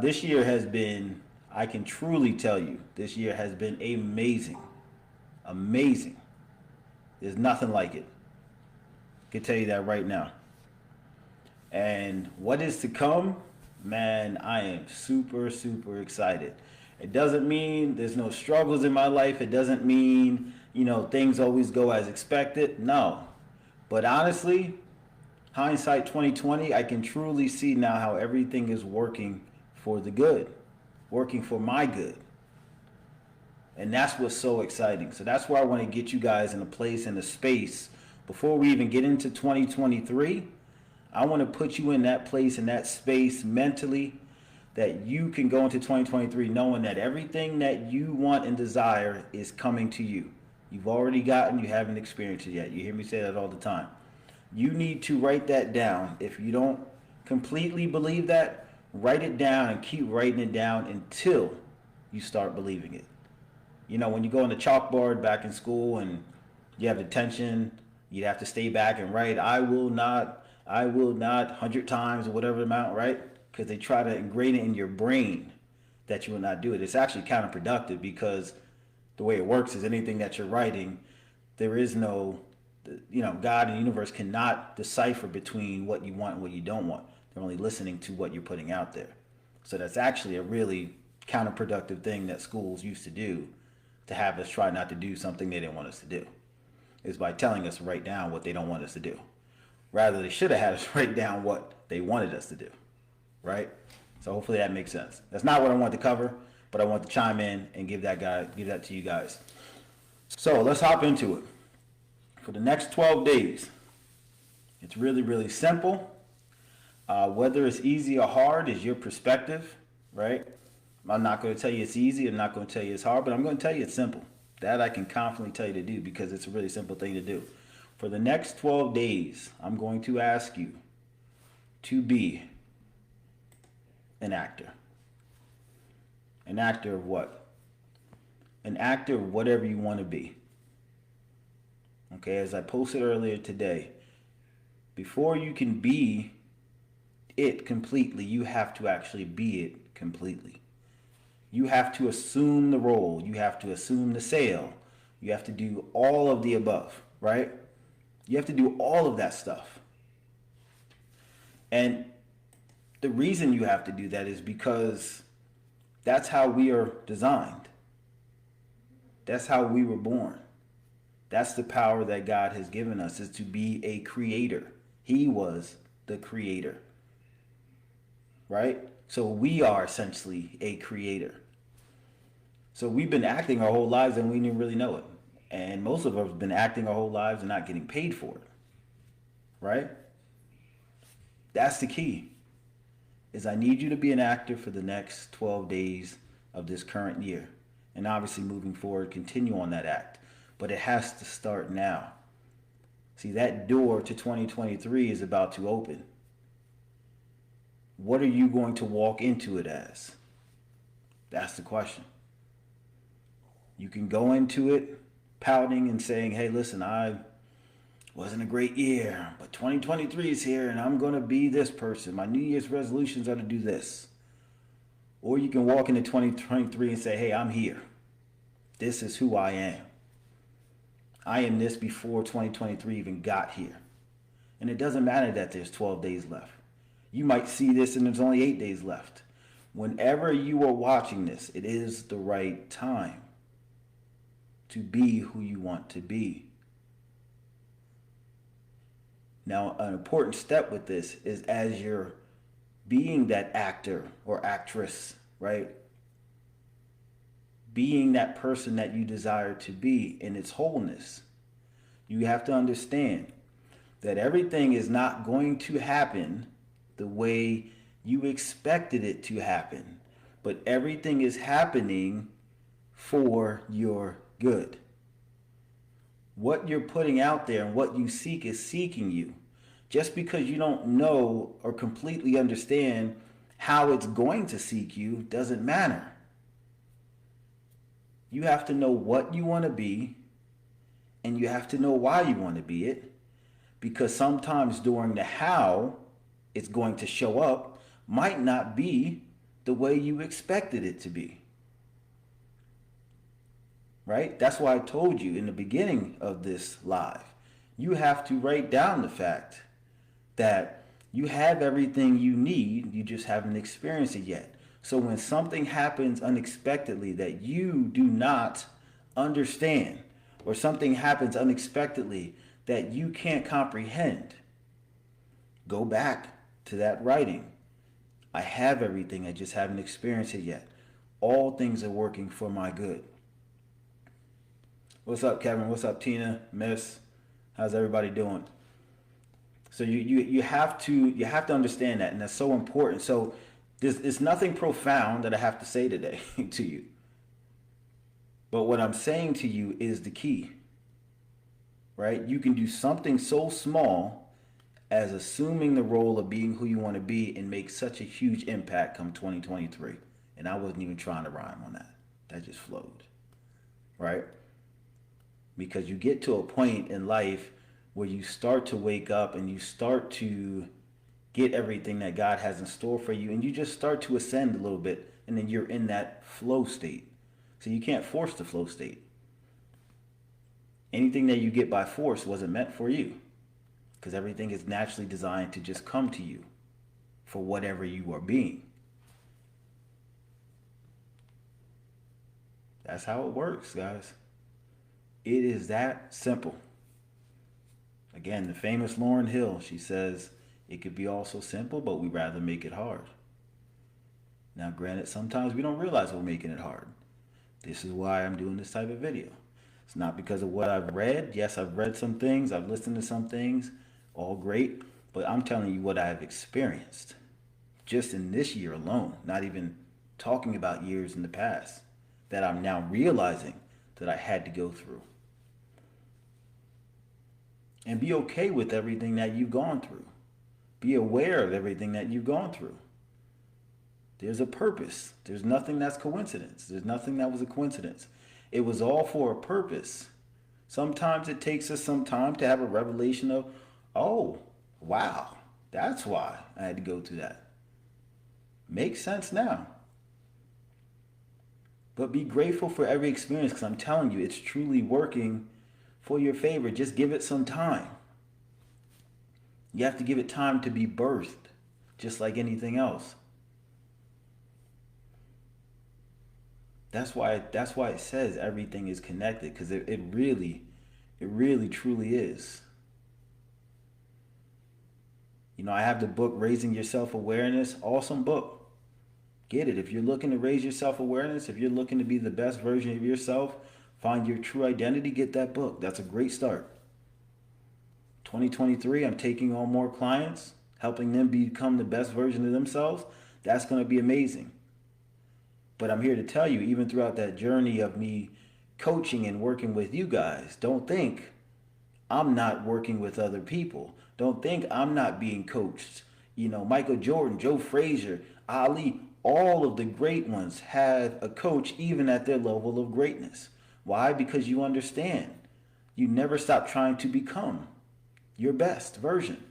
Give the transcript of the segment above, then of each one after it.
This year has been, I can truly tell you, this year has been amazing. Amazing. There's nothing like it. I can tell you that right now. And what is to come, man, I am super, super excited. It doesn't mean there's no struggles in my life. It doesn't mean, things always go as expected. No. But honestly, hindsight 2020, I can truly see now how everything is working for the good, working for my good. And that's what's so exciting. So that's where I want to get you guys in a place, in a space, before we even get into 2023. I want to put you in that place, in that space mentally, that you can go into 2023 knowing that everything that you want and desire is coming to you. You've already gotten, you haven't experienced it yet. You hear me say that all the time. You need to write that down. If you don't completely believe that, write it down and keep writing it down until you start believing it. When you go on the chalkboard back in school and you have attention, you'd have to stay back and write, I will not, 100 times or whatever amount, right? Because they try to ingrain it in your brain that you will not do it. It's actually counterproductive because the way it works is anything that you're writing, there is no, God and the universe cannot decipher between what you want and what you don't want. They're only listening to what you're putting out there. So that's actually a really counterproductive thing that schools used to do, to have us try not to do something they didn't want us to do, is by telling us to write down what they don't want us to do. Rather, they should have had us write down what they wanted us to do, right? So hopefully that makes sense. That's not what I want to cover, but I want to chime in and give that to you guys. So let's hop into it. For the next 12 days, it's really, really simple. Whether it's easy or hard is your perspective, right? I'm not going to tell you it's easy. I'm not going to tell you it's hard, but I'm going to tell you it's simple. That I can confidently tell you to do because it's a really simple thing to do. For the next 12 days, I'm going to ask you to be an actor. An actor of what? An actor of whatever you want to be. Okay, as I posted earlier today, before you can be it completely, you have to actually be it completely. You have to assume the role. You have to assume the sale. You have to do all of the above, right? You have to do all of that stuff. And the reason you have to do that is because that's how we are designed. That's how we were born. That's the power that God has given us, is to be a creator. He was the creator, right? So we are essentially a creator. So we've been acting our whole lives and we didn't really know it. And most of us have been acting our whole lives and not getting paid for it, right? That's the key, is I need you to be an actor for the next 12 days of this current year. And obviously moving forward, continue on that act. But it has to start now. See, that door to 2023 is about to open. What are you going to walk into it as? That's the question. You can go into it pouting and saying, hey, listen, I wasn't a great year, but 2023 is here and I'm going to be this person. My New Year's resolutions are to do this. Or you can walk into 2023 and say, hey, I'm here. This is who I am. I am this before 2023 even got here. And it doesn't matter that there's 12 days left. You might see this and there's only 8 days left. Whenever you are watching this, it is the right time to be who you want to be. Now, an important step with this is as you're being that actor or actress, right? Being that person that you desire to be in its wholeness, you have to understand that everything is not going to happen the way you expected it to happen, but everything is happening for your good. What you're putting out there and what you seek is seeking you. Just because you don't know or completely understand how it's going to seek you doesn't matter. You have to know what you want to be, and you have to know why you want to be it, because sometimes during the how it's going to show up might not be the way you expected it to be. Right? That's why I told you in the beginning of this live, you have to write down the fact that you have everything you need, you just haven't experienced it yet. So when something happens unexpectedly that you do not understand, or something happens unexpectedly that you can't comprehend, go back to that writing. I have everything, I just haven't experienced it yet. All things are working for my good. What's up, Kevin? What's up, Tina? Miss? How's everybody doing? So you have to understand that, and that's so important. So there's nothing profound that I have to say today to you. But what I'm saying to you is the key. Right? You can do something so small as assuming the role of being who you want to be and make such a huge impact come 2023. And I wasn't even trying to rhyme on that. That just flowed. Right? Because you get to a point in life where you start to wake up and you start to get everything that God has in store for you, and you just start to ascend a little bit, and then you're in that flow state. So you can't force the flow state. Anything that you get by force wasn't meant for you, because everything is naturally designed to just come to you for whatever you are being. That's how it works, guys. It is that simple. Again, the famous Lauryn Hill, she says, it could be all so simple, but we rather make it hard. Now, granted, sometimes we don't realize we're making it hard. This is why I'm doing this type of video. It's not because of what I've read. Yes, I've read some things. I've listened to some things. All great. But I'm telling you what I've experienced. Just in this year alone. Not even talking about years in the past. That I'm now realizing that I had to go through. And be okay with everything that you've gone through. Be aware of everything that you've gone through. There's a purpose. There's nothing that's coincidence. There's nothing that was a coincidence. It was all for a purpose. Sometimes it takes us some time to have a revelation of, oh, wow, that's why I had to go through that. Makes sense now. But be grateful for every experience, because I'm telling you, it's truly working for your favor. Just give it some time. You have to give it time to be birthed, just like anything else. That's why it says everything is connected, because it really truly is. You know, I have the book Raising Your Self-Awareness. Awesome book. Get it. If you're looking to raise your self-awareness, if you're looking to be the best version of yourself, find your true identity, get that book. That's a great start. 2023, I'm taking on more clients, helping them become the best version of themselves. That's going to be amazing. But I'm here to tell you, even throughout that journey of me coaching and working with you guys, don't think I'm not working with other people. Don't think I'm not being coached. You know, Michael Jordan, Joe Frazier, Ali, all of the great ones had a coach even at their level of greatness. Why? Because you understand. You never stop trying to become your best version.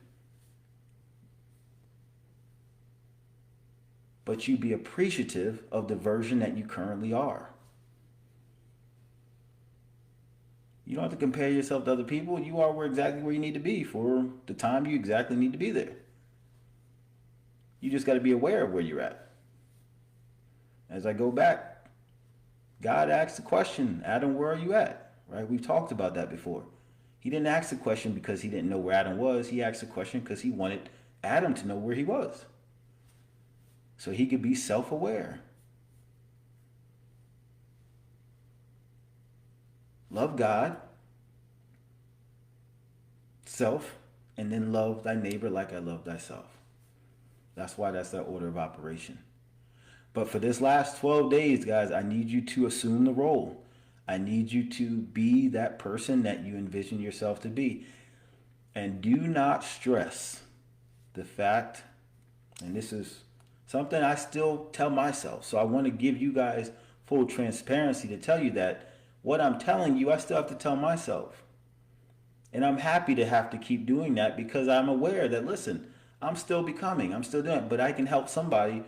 But you be appreciative of the version that you currently are. You don't have to compare yourself to other people. You are exactly where you need to be for the time you exactly need to be there. You just got to be aware of where you're at. As I go back, God asked the question, Adam, where are you at? Right? We've talked about that before. He didn't ask the question because he didn't know where Adam was. He asked the question because he wanted Adam to know where he was, so he could be self-aware. Love God, self, and then love thy neighbor like I love thyself. That's why that's that order of operation. But for this last 12 days, guys, I need you to assume the role. I need you to be that person that you envision yourself to be. And do not stress the fact, and this is something I still tell myself, so I want to give you guys full transparency to tell you that what I'm telling you, I still have to tell myself. And I'm happy to have to keep doing that, because I'm aware that, listen, I'm still becoming, I'm still doing it, but I can help somebody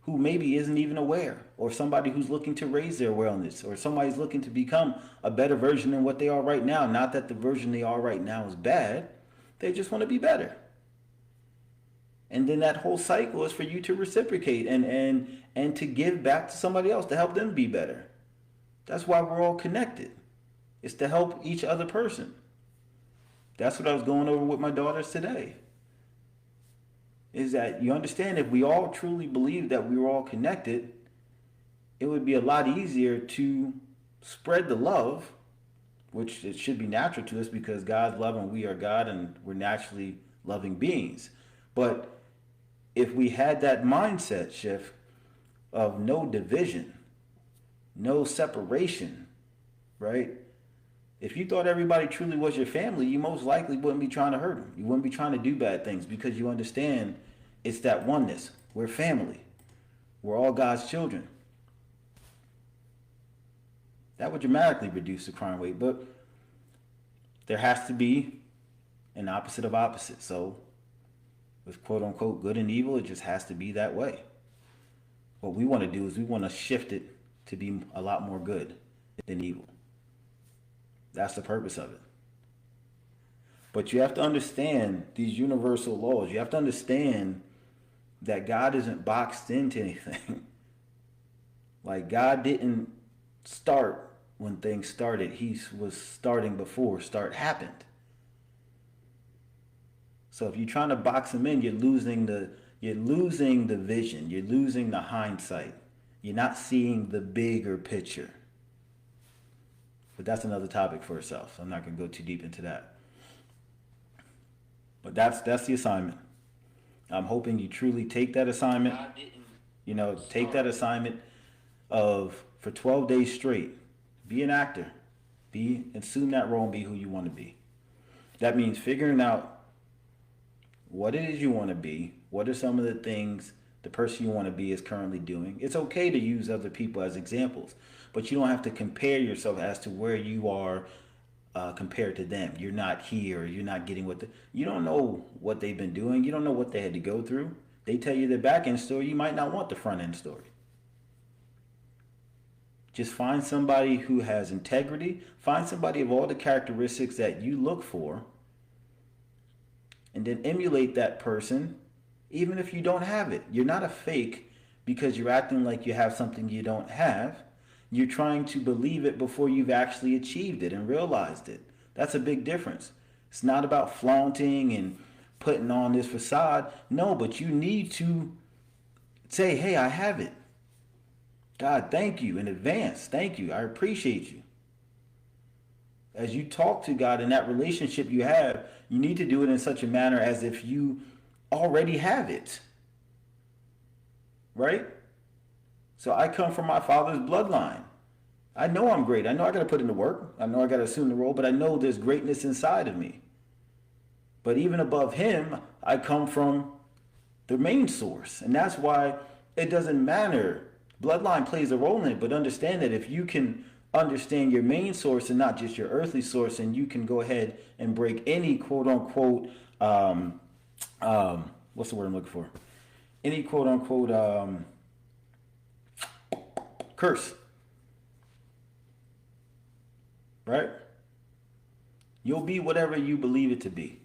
who maybe isn't even aware, or somebody who's looking to raise their awareness, or somebody's looking to become a better version than what they are right now. Not that the version they are right now is bad, they just want to be better. And then that whole cycle is for you to reciprocate and to give back to somebody else to help them be better. That's why we're all connected. It's to help each other person. That's what I was going over with my daughters today. Is that you understand, if we all truly believe that we were all connected, it would be a lot easier to spread the love, which it should be natural to us because God's love and we are God and we're naturally loving beings. But if we had that mindset shift of no division, no separation, right? If you thought everybody truly was your family, you most likely wouldn't be trying to hurt them. You wouldn't be trying to do bad things because you understand it's that oneness. We're family. We're all God's children. That would dramatically reduce the crime rate, but there has to be an opposite of opposite. So with quote unquote good and evil, it just has to be that way. What we want to do is we want to shift it to be a lot more good than evil. That's the purpose of it. But you have to understand these universal laws. You have to understand that God isn't boxed into anything. Like God didn't start when things started. He was starting before start happened. So if you're trying to box him in, you're losing the vision. You're losing the hindsight. You're not seeing the bigger picture. But that's another topic for itself. So I'm not going to go too deep into that. But that's the assignment. I'm hoping you truly take that assignment. Take that assignment of for 12 days straight, be an actor. Assume that role and be who you want to be. That means figuring out what it is you want to be. What are some of the things the person you want to be is currently doing? It's okay to use other people as examples, but you don't have to compare yourself as to where you are compared to them. You're not here. You're not getting you don't know what they've been doing. You don't know what they had to go through. They tell you the back end story. You might not want the front end story. Just find somebody who has integrity. Find somebody of all the characteristics that you look for. And then emulate that person, even if you don't have it. You're not a fake because you're acting like you have something you don't have. You're trying to believe it before you've actually achieved it and realized it. That's a big difference. It's not about flaunting and putting on this facade. No, but you need to say, hey, I have it. God, thank you in advance. Thank you. I appreciate you. As you talk to God in that relationship you have, you need to do it in such a manner as if you already have it. Right? So I come from my father's bloodline. I know I'm great. I know I got to put in the work. I know I got to assume the role, but I know there's greatness inside of me. But even above him, I come from the main source. And that's why it doesn't matter. Bloodline plays a role in it, but understand that if you can understand your main source and not just your earthly source, and you can go ahead and break any quote unquote, what's the word I'm looking for? Any quote unquote, curse, right? You'll be whatever you believe it to be.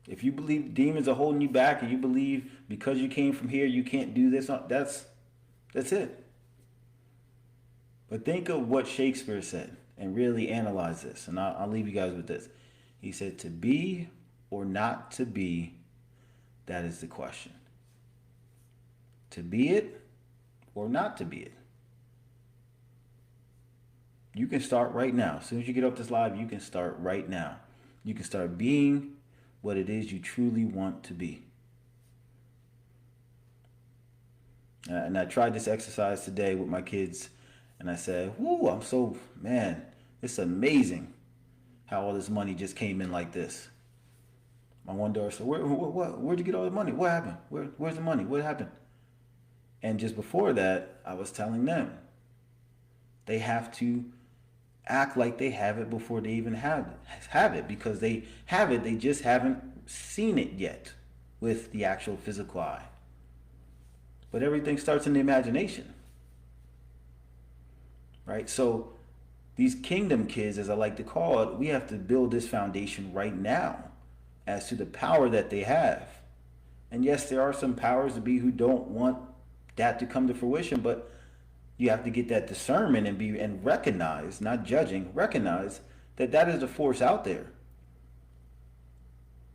If you believe demons are holding you back, and you believe because you came from here you can't do this, that's it. But think of what Shakespeare said and really analyze this. And I'll leave you guys with this. He said, to be or not to be, that is the question. To be it or not to be it. You can start right now. As soon as you get up this live, you can start right now. You can start being what it is you truly want to be. And I tried this exercise today with my kids, and I said, whoo, it's amazing how all this money just came in like this. My one daughter said, where'd you get all the money? What happened? Where's the money? What happened? And just before that, I was telling them, they have to act like they have it before they even have it, because they have it, they just haven't seen it yet with the actual physical eye. But everything starts in the imagination, right? So these kingdom kids, as I like to call it, we have to build this foundation right now as to the power that they have. And yes, there are some powers to be who don't want that to come to fruition, but you have to get that discernment and recognize, not judging, recognize that that is the force out there.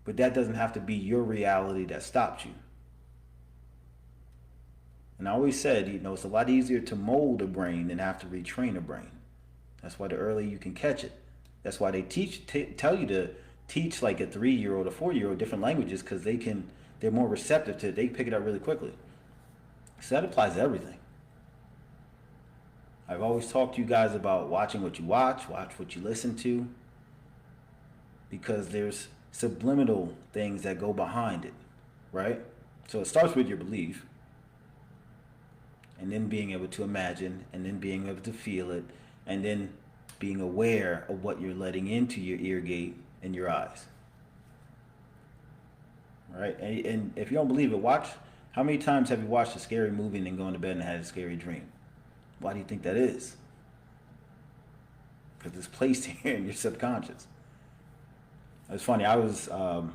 But that doesn't have to be your reality that stopped you. And I always said, it's a lot easier to mold a brain than have to retrain a brain. That's why the earlier you can catch it. That's why they tell you to teach like a 3-year-old, a 4-year-old different languages, because they're more receptive to it. They pick it up really quickly. So that applies to everything. I've always talked to you guys about watching what you watch what you listen to, because there's subliminal things that go behind it, right? So it starts with your belief, and then being able to imagine, and then being able to feel it, and then being aware of what you're letting into your ear gate and your eyes. Right? And if you don't believe it, watch. How many times have you watched a scary movie and then gone to bed and had a scary dream? Why do you think that is? Because it's placed here in your subconscious. It's funny. I was for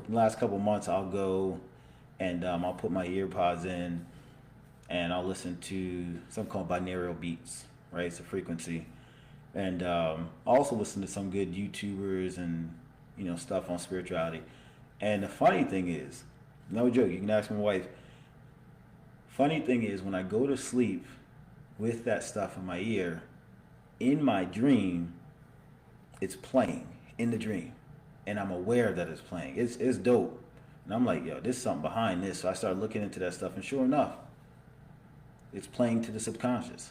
the last couple of months, I'll go and I'll put my ear pods in, and I'll listen to something called binaural beats. Right? It's a frequency, and I also listen to some good YouTubers and stuff on spirituality. And the funny thing is, no joke, you can ask my wife. Funny thing is, when I go to sleep with that stuff in my ear, in my dream, it's playing in the dream, and I'm aware that it's playing. It's dope, and I'm like, yo, there's something behind this. So I started looking into that stuff, and sure enough, it's playing to the subconscious.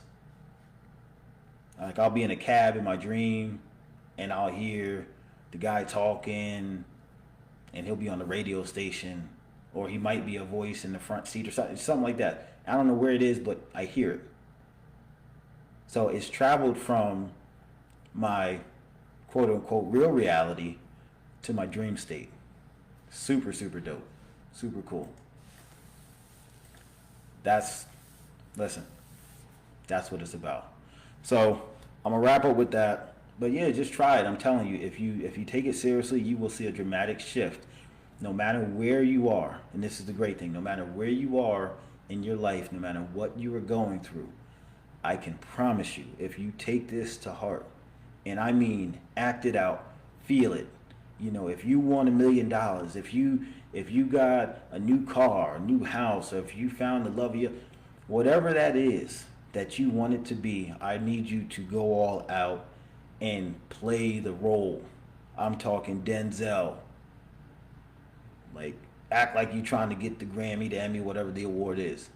Like, I'll be in a cab in my dream, and I'll hear the guy talking, and he'll be on the radio station, or he might be a voice in the front seat or something like that. I don't know where it is, but I hear it. So it's traveled from my quote unquote real reality to my dream state. Super, super dope. Super cool. That's what it's about. So I'm gonna wrap up with that. But yeah, just try it. I'm telling you, if you take it seriously, you will see a dramatic shift. No matter where you are, and this is the great thing, no matter where you are in your life, no matter what you are going through, I can promise you, if you take this to heart, and I mean act it out, feel it. If you won $1 million, if you got a new car, a new house, or if you found the love of your, whatever that is that you want it to be, I need you to go all out and play the role. I'm talking Denzel. Like, act like you're trying to get the Grammy, the Emmy, whatever the award is.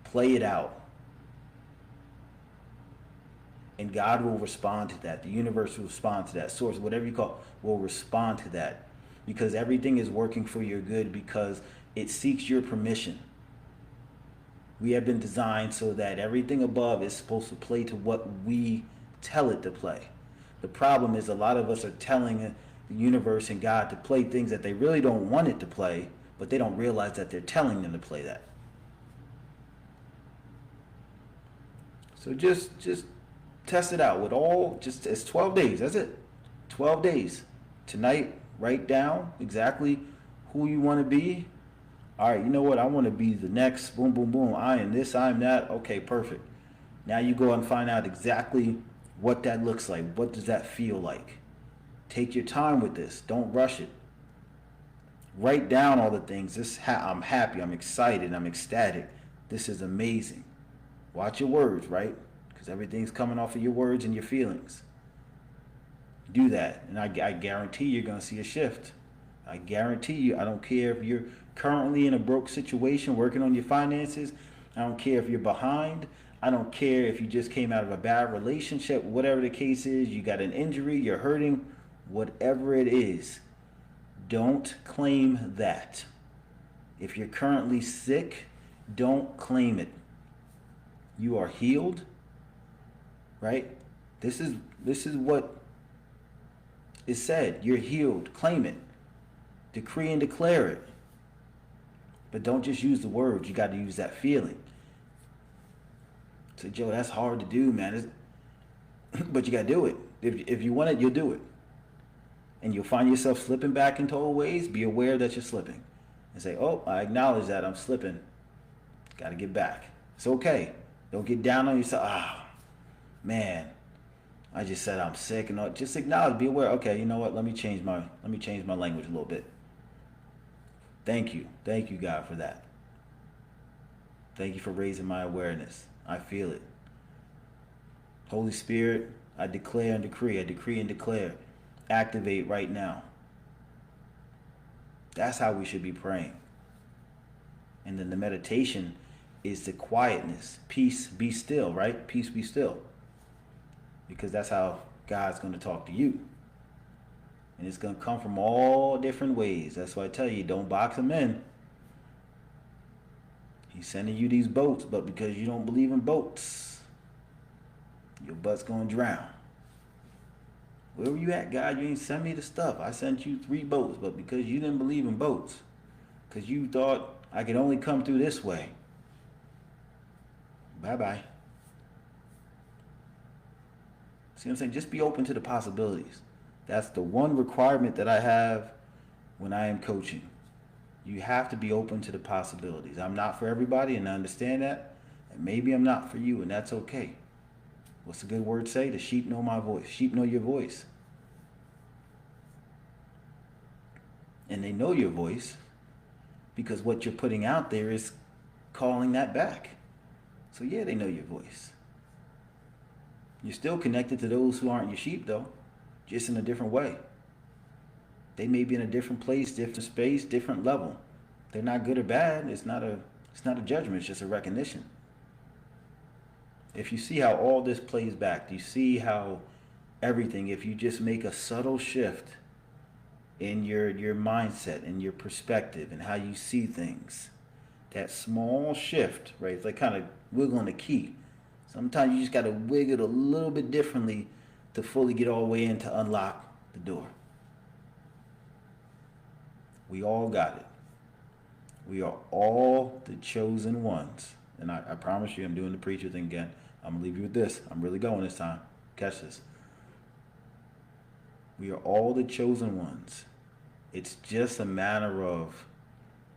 Play it out. And God will respond to that. The universe will respond to that. Source, whatever you call it, will respond to that. Because everything is working for your good, because it seeks your permission. We have been designed so that everything above is supposed to play to what we tell it to play. The problem is, a lot of us are telling the universe and God to play things that they really don't want it to play, but they don't realize that they're telling them to play that. So just test it out with it's 12 days. That's it. 12 days. Tonight, write down exactly who you want to be. All right, you know what? I want to be the next boom, boom, boom. I am this, I am that. Okay, perfect. Now you go and find out exactly what that looks like. What does that feel like? Take your time with this. Don't rush it. Write down all the things. I'm happy. I'm excited. I'm ecstatic. This is amazing. Watch your words, right? Because everything's coming off of your words and your feelings. Do that, and I guarantee you're going to see a shift. I guarantee you. I don't care if you're currently in a broke situation working on your finances. I don't care if you're behind. I don't care if you just came out of a bad relationship, whatever the case is, you got an injury, you're hurting, whatever it is, don't claim that. If you're currently sick, don't claim it. You are healed, right? This is what is said. You're healed. Claim it. Decree and declare it. But don't just use the words. You got to use that feeling. So, Joe, that's hard to do, man. But you got to do it. If you want it, you'll do it. And you'll find yourself slipping back into old ways. Be aware that you're slipping. And say, oh, I acknowledge that I'm slipping. Got to get back. It's okay. Don't get down on yourself. Ah, man, I just said I'm sick, and all. Just acknowledge, be aware. Okay, you know what? Let me change my language a little bit. Thank you, God, for that. Thank you for raising my awareness. I feel it. Holy Spirit, I declare and decree. I decree and declare. Activate right now. That's how we should be praying. And then the meditation is the quietness. Peace, be still, right? Peace, be still. Because that's how God's going to talk to you. And it's going to come from all different ways. That's why I tell you, don't box him in. He's sending you these boats, but because you don't believe in boats, your butt's going to drown. Where were you at, God? You ain't sent me the stuff. I sent you 3 boats, but because you didn't believe in boats, because you thought I could only come through this way, bye-bye. See what I'm saying? Just be open to the possibilities. That's the one requirement that I have when I am coaching. You have to be open to the possibilities. I'm not for everybody, and I understand that. And maybe I'm not for you, and that's okay. What's the good word say? The sheep know my voice. Sheep know your voice. And they know your voice because what you're putting out there is calling that back. So yeah, they know your voice. You're still connected to those who aren't your sheep, though, just in a different way. They may be in a different place, different space, different level. They're not good or bad. It's not a judgment. It's just a recognition. If you see how all this plays back, you see how everything, if you just make a subtle shift in your mindset and your perspective and how you see things, that small shift, right? It's like kind of wiggling a key. Sometimes you just got to wiggle it a little bit differently to fully get all the way in to unlock the door. We all got it. We are all the chosen ones. And I promise you, I'm doing the preacher thing again. I'm going to leave you with this. I'm really going this time. Catch this. We are all the chosen ones. It's just a matter of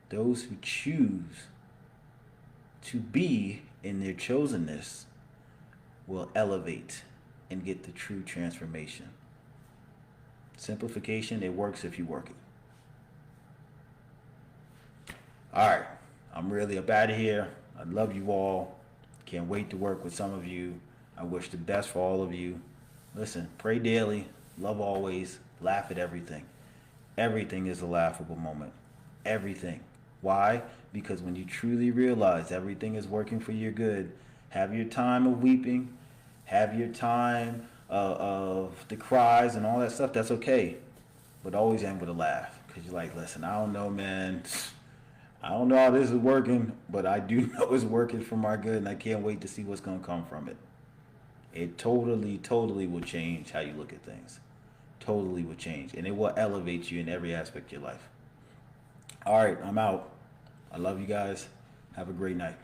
those who choose to be in their chosenness will elevate and get the true transformation. Simplification, it works if you work it. All right, I'm really up out of here. I love you all. Can't wait to work with some of you. I wish the best for all of you. Listen, pray daily, love always, laugh at everything. Everything is a laughable moment. Everything. Why? Because when you truly realize everything is working for your good, have your time of weeping, have your time of the cries and all that stuff, that's okay. But always end with a laugh. Because you're like, listen, I don't know, man. I don't know how this is working, but I do know it's working for my good, and I can't wait to see what's going to come from it. It totally will change how you look at things. Totally will change, and it will elevate you in every aspect of your life. All right, I'm out. I love you guys. Have a great night.